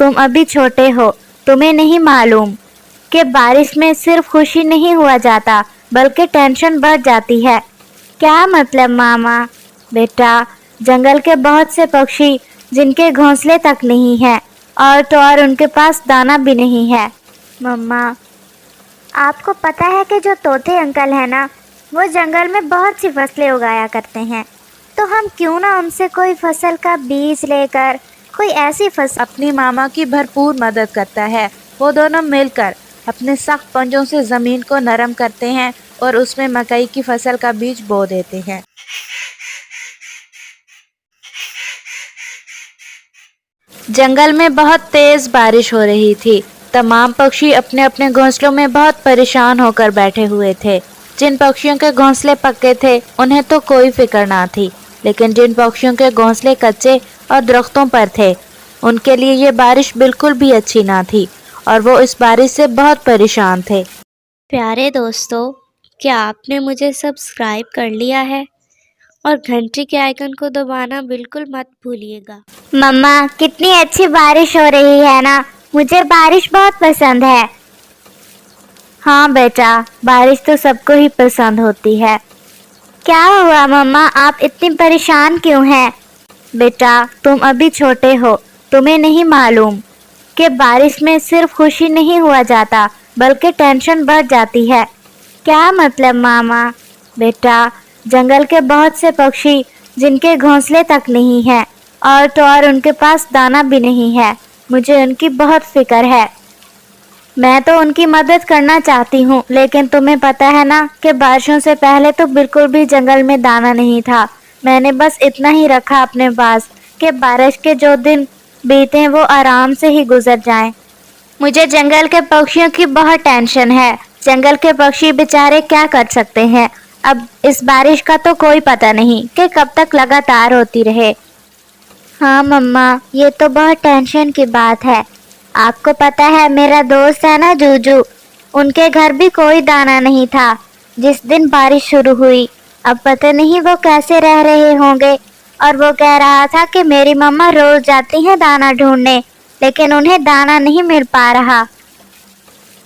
तुम अभी छोटे हो, तुम्हें नहीं मालूम कि बारिश में सिर्फ खुशी नहीं हुआ जाता बल्कि टेंशन बढ़ जाती है। क्या मतलब मामा? बेटा, जंगल के बहुत से पक्षी जिनके घोंसले तक नहीं हैं और तो और उनके पास दाना भी नहीं है। मम्मा, आपको पता है कि जो तोते अंकल है ना, वो जंगल में बहुत सी फसलें उगाया करते हैं, तो हम क्यों ना उनसे कोई फसल का बीज लेकर कोई ऐसी फसल। अपनी मामा की भरपूर मदद करता है। वो दोनों मिलकर अपने सख्त पंजों से ज़मीन को नरम करते हैं और उसमें मकई की फसल का बीज बो देते हैं। जंगल में बहुत तेज बारिश हो रही थी। तमाम पक्षी अपने अपने घोंसलों में बहुत परेशान होकर बैठे हुए थे। जिन पक्षियों के घोंसले पक्के थे उन्हें तो कोई फिक्र ना थी, लेकिन जिन पक्षियों के घोंसले कच्चे और दरख्तों पर थे उनके लिए ये बारिश बिल्कुल भी अच्छी ना थी और वो इस बारिश से बहुत परेशान थे। प्यारे दोस्तों, क्या आपने मुझे सब्सक्राइब कर लिया है? और घंटी के आइकन को दबाना बिल्कुल मत भूलिएगा। मम्मा, कितनी अच्छी बारिश हो रही है ना, मुझे बारिश बहुत पसंद है। हाँ बेटा, बारिश तो सबको ही पसंद होती है। क्या हुआ मम्मा, आप इतनी परेशान क्यों हैं? बेटा, तुम अभी छोटे हो, तुम्हें नहीं मालूम कि बारिश में सिर्फ खुशी नहीं हुआ जाता बल्कि टेंशन बढ़ जाती है। क्या मतलब मामा? बेटा, जंगल के बहुत से पक्षी जिनके घोंसले तक नहीं हैं और तो और उनके पास दाना भी नहीं है, मुझे उनकी बहुत फिक्र है। मैं तो उनकी मदद करना चाहती हूँ, लेकिन तुम्हें पता है ना कि बारिशों से पहले तो बिल्कुल भी जंगल में दाना नहीं था। मैंने बस इतना ही रखा अपने पास कि बारिश के जो दिन बीते वो आराम से ही गुजर जाएं। मुझे जंगल के पक्षियों की बहुत टेंशन है। जंगल के पक्षी बेचारे क्या कर सकते हैं? अब इस बारिश का तो कोई पता नहीं कि कब तक लगातार होती रहे। हाँ मम्मा, ये तो बहुत टेंशन की बात है। आपको पता है, मेरा दोस्त है ना जूजू, उनके घर भी कोई दाना नहीं था जिस दिन बारिश शुरू हुई। अब पता नहीं वो कैसे रह रहे होंगे। और वो कह रहा था कि मेरी मम्मा रोज जाती हैं दाना ढूंढने, लेकिन उन्हें दाना नहीं मिल पा रहा।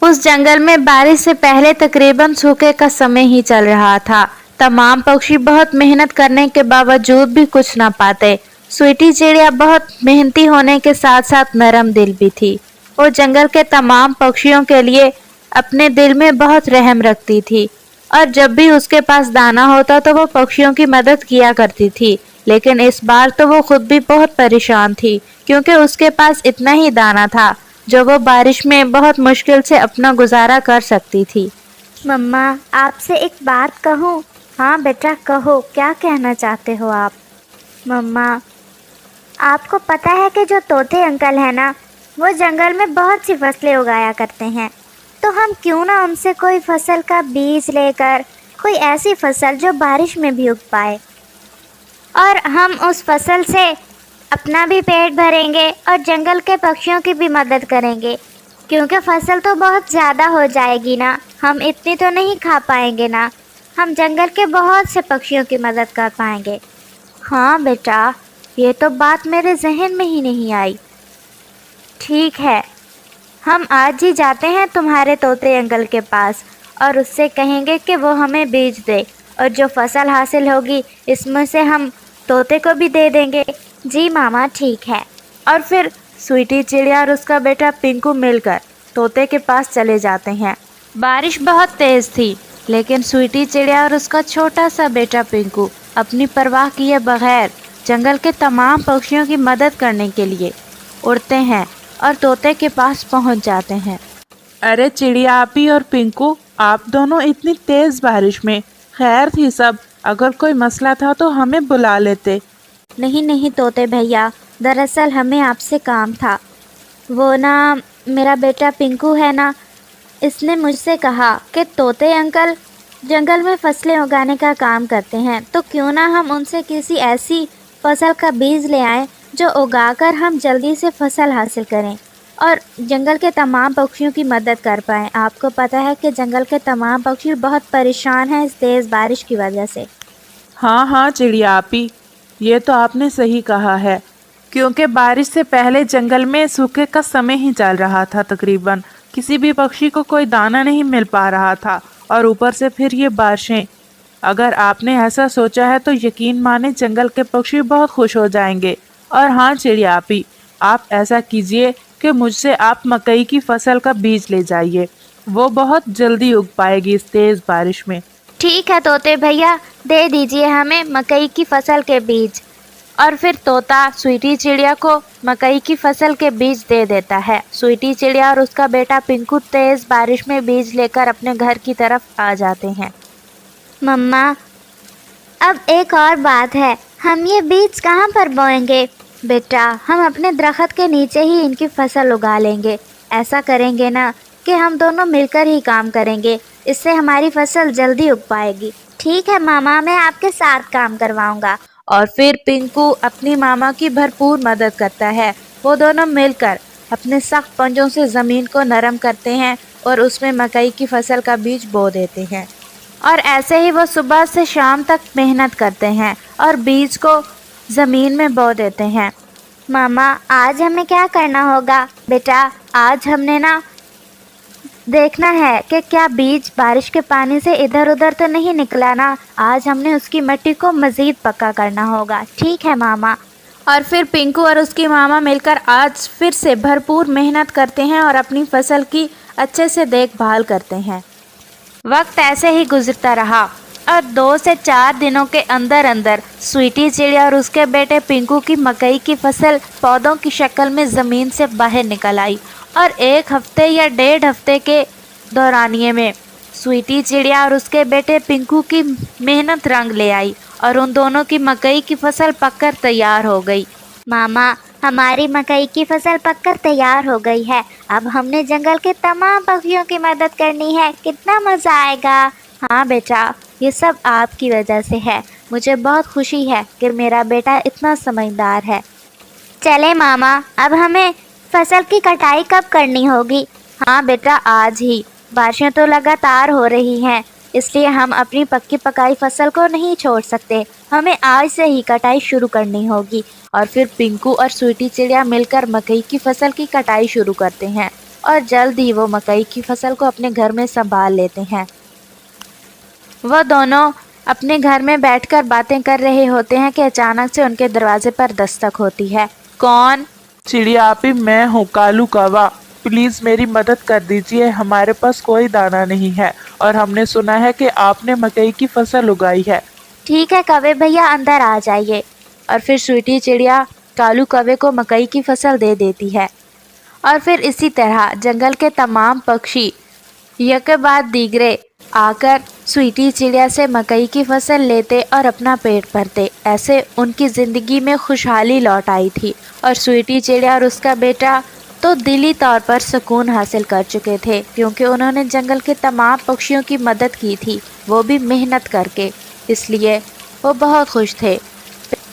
उस जंगल में बारिश से पहले तकरीबन सूखे का समय ही चल रहा था। तमाम पक्षी बहुत मेहनत करने के बावजूद भी कुछ ना पाते। स्वीटी चिड़िया बहुत मेहनती होने के साथ साथ नरम दिल भी थी। वो जंगल के तमाम पक्षियों के लिए अपने दिल में बहुत रहम रखती थी और जब भी उसके पास दाना होता तो वो पक्षियों की मदद किया करती थी। लेकिन इस बार तो वो खुद भी बहुत परेशान थी क्योंकि उसके पास इतना ही दाना था जो वो बारिश में बहुत मुश्किल से अपना गुजारा कर सकती थी। मम्मा, आपसे एक बात कहूँ? हाँ बेटा, कहो, क्या कहना चाहते हो आप? मम्मा, आपको पता है कि जो तोते अंकल है ना, वो जंगल में बहुत सी फसलें उगाया करते हैं, तो हम क्यों ना उनसे कोई फसल का बीज लेकर कोई ऐसी फसल जो बारिश में भी उग पाए, और हम उस फसल से अपना भी पेट भरेंगे और जंगल के पक्षियों की भी मदद करेंगे, क्योंकि फसल तो बहुत ज़्यादा हो जाएगी ना, हम इतनी तो नहीं खा पाएंगे ना, हम जंगल के बहुत से पक्षियों की मदद कर पाएंगे। हाँ बेटा, ये तो बात मेरे जहन में ही नहीं आई। ठीक है, हम आज ही जाते हैं तुम्हारे तोते अंकल के पास और उससे कहेंगे कि वो हमें बीज दे, और जो फसल हासिल होगी इसमें से हम तोते को भी दे देंगे। जी मामा, ठीक है। और फिर स्वीटी चिड़िया और उसका बेटा पिंकू मिलकर तोते के पास चले जाते हैं। बारिश बहुत तेज थी, लेकिन स्वीटी चिड़िया और उसका छोटा सा बेटा पिंकू अपनी परवाह किए बगैर जंगल के तमाम पक्षियों की मदद करने के लिए उड़ते हैं और तोते के पास पहुंच जाते हैं। अरे चिड़िया आपी और पिंकू, आप दोनों इतनी तेज बारिश में, खैर थी सब? अगर कोई मसला था तो हमें बुला लेते। नहीं नहीं तोते भैया, दरअसल हमें आपसे काम था। वो ना, मेरा बेटा पिंकू है ना, इसने मुझसे कहा कि तोते अंकल जंगल में फसलें उगाने का काम करते हैं, तो क्यों ना हम उनसे किसी ऐसी फसल का बीज ले आएं जो उगाकर हम जल्दी से फसल हासिल करें और जंगल के तमाम पक्षियों की मदद कर पाएँ। आपको पता है कि जंगल के तमाम पक्षी बहुत परेशान हैं इस तेज़ बारिश की वजह से। हाँ हाँ चिड़िया आपी, ये तो आपने सही कहा है, क्योंकि बारिश से पहले जंगल में सूखे का समय ही चल रहा था। तकरीबन किसी भी पक्षी को कोई दाना नहीं मिल पा रहा था और ऊपर से फिर ये बारिशें। अगर आपने ऐसा सोचा है तो यकीन माने जंगल के पक्षी बहुत खुश हो जाएंगे। और हाँ चिड़िया आपी, आप ऐसा कीजिए कि मुझसे आप मकई की फसल का बीज ले जाइए, वो बहुत जल्दी उग पाएगी इस तेज़ बारिश में। ठीक है तोते भैया, दे दीजिए हमें मकई की फसल के बीज। और फिर तोता स्वीटी चिड़िया को मकई की फसल के बीज दे देता है। स्वीटी चिड़िया और उसका बेटा पिंकू तेज बारिश में बीज लेकर अपने घर की तरफ आ जाते हैं। मम्मा, अब एक और बात है, हम ये बीज कहाँ पर बोएंगे? बेटा, हम अपने दरख्त के नीचे ही इनकी फसल उगा लेंगे। ऐसा करेंगे ना कि हम दोनों मिलकर ही काम करेंगे, इससे हमारी फसल जल्दी उग पाएगी। ठीक है मामा, मैं आपके साथ काम करवाऊंगा। और फिर पिंकू अपनी मामा की भरपूर मदद करता है। वो दोनों मिलकर अपने सख्त पंजों से ज़मीन को नरम करते हैं और उसमें मकई की फसल का बीज बो देते हैं। और ऐसे ही वो सुबह से शाम तक मेहनत करते हैं और बीज को ज़मीन में बो देते हैं। मामा, आज हमें क्या करना होगा? बेटा, आज हमने ना देखना है कि क्या बीज बारिश के पानी से इधर उधर तो नहीं निकला ना। आज हमने उसकी मिट्टी को मज़ीद पक्का करना होगा। ठीक है मामा। और फिर पिंकू और उसकी मामा मिलकर आज फिर से भरपूर मेहनत करते हैं और अपनी फसल की अच्छे से देखभाल करते हैं। वक्त ऐसे ही गुजरता रहा और 2 से 4 दिनों के अंदर अंदर स्वीटी चिड़िया और उसके बेटे पिंकू की मकई की फसल पौधों की शक्ल में ज़मीन से बाहर निकल आई। और 1 हफ्ते या 1.5 हफ्ते के दौरानिए में स्वीटी चिड़िया और उसके बेटे पिंकू की मेहनत रंग ले आई और उन दोनों की मकई की फसल पककर तैयार हो गई। मामा, हमारी मकई की फसल पककर तैयार हो गई है। अब हमने जंगल के तमाम पक्षियों की मदद करनी है। कितना मज़ा आएगा। हाँ बेटा, ये सब आपकी वजह से है। मुझे बहुत खुशी है कि मेरा बेटा इतना समझदार है। चले मामा, अब हमें फसल की कटाई कब करनी होगी? हाँ बेटा, आज ही। बारिशें तो लगातार हो रही हैं, इसलिए हम अपनी पक्की पकाई फसल को नहीं छोड़ सकते। हमें आज से ही कटाई शुरू करनी होगी। और फिर पिंकू और स्वीटी चिड़िया मिलकर मकई की फसल की कटाई शुरू करते हैं और जल्द ही वो मकई की फसल को अपने घर में संभाल लेते हैं। वह दोनों अपने घर में बैठकर बातें कर रहे होते हैं कि अचानक से उनके दरवाजे पर दस्तक होती है। कौन? चिड़िया आपी, मैं हूँ कालू कौवा। प्लीज़ मेरी मदद कर दीजिए, हमारे पास कोई दाना नहीं है और हमने सुना है कि आपने मकई की फसल उगाई है। ठीक है कौवे भैया, अंदर आ जाइए। और फिर स्वीटी चिड़िया कालू कौवे को मकई की फसल दे देती है। और फिर इसी तरह जंगल के तमाम पक्षी एक बाद दीगरे आकर स्वीटी चिड़िया से मकई की फसल लेते और अपना पेट भरते। ऐसे उनकी ज़िंदगी में खुशहाली लौट आई थी और स्वीटी चिड़िया और उसका बेटा तो दिली तौर पर सुकून हासिल कर चुके थे, क्योंकि उन्होंने जंगल के तमाम पक्षियों की मदद की थी, वो भी मेहनत करके। इसलिए वो बहुत खुश थे।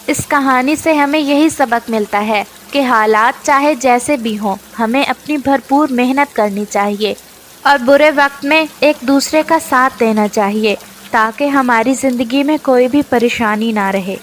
इस कहानी से हमें यही सबक मिलता है कि हालात चाहे जैसे भी हों, हमें अपनी भरपूर मेहनत करनी चाहिए और बुरे वक्त में एक दूसरे का साथ देना चाहिए, ताकि हमारी ज़िंदगी में कोई भी परेशानी ना रहे।